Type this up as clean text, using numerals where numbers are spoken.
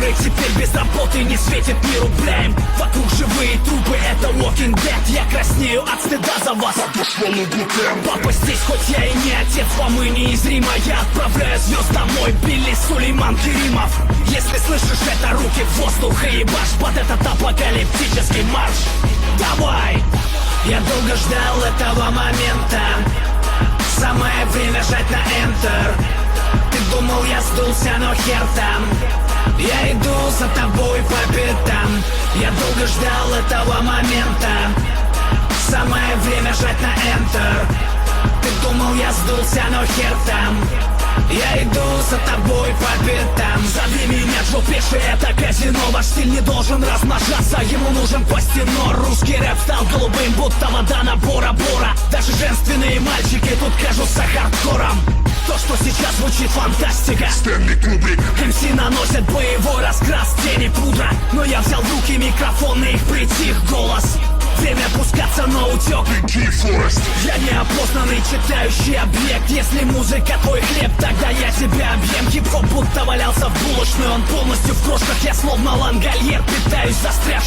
который теперь без работы не светит ни рубляем. Вокруг живые трупы, это Walking Dead. Я краснею от стыда за вас. Папа здесь, хоть я и не отец, вам и неизримо. Я отправляю звезд домой, Билли Сулейман Керимов. Если слышишь это, руки в воздух и ебашь под этот апокалиптический марш. Давай! Я долго ждал этого момента. Самое время жать на Enter. Ты думал, я сдулся, но хер там. Я иду за тобой по пятам. Я долго ждал этого момента. Самое время жать на Enter. Ты думал, я сдулся, но хер там. Я иду за тобой по пятам. Зови меня Джо Пеши, это казино. Ваш стиль не должен размножаться, ему нужен пластинор. Русский рэп стал голубым, будто вода на Бора-Бора. Даже женственные мальчики тут кажутся хардкором. То, что сейчас звучит фантастика. Стэнли Кубрик. МС наносят боевой раскрас, тени, пудра. Но я взял в руки микрофон и их притих голос. Время пускаться на утек. Я неопознанный читающий объект. Если музыка твой хлеб, тогда я тебя объем. Хип-хоп будто валялся в булочной, он полностью в крошках. Я словно лангольер, питаюсь застрявшим.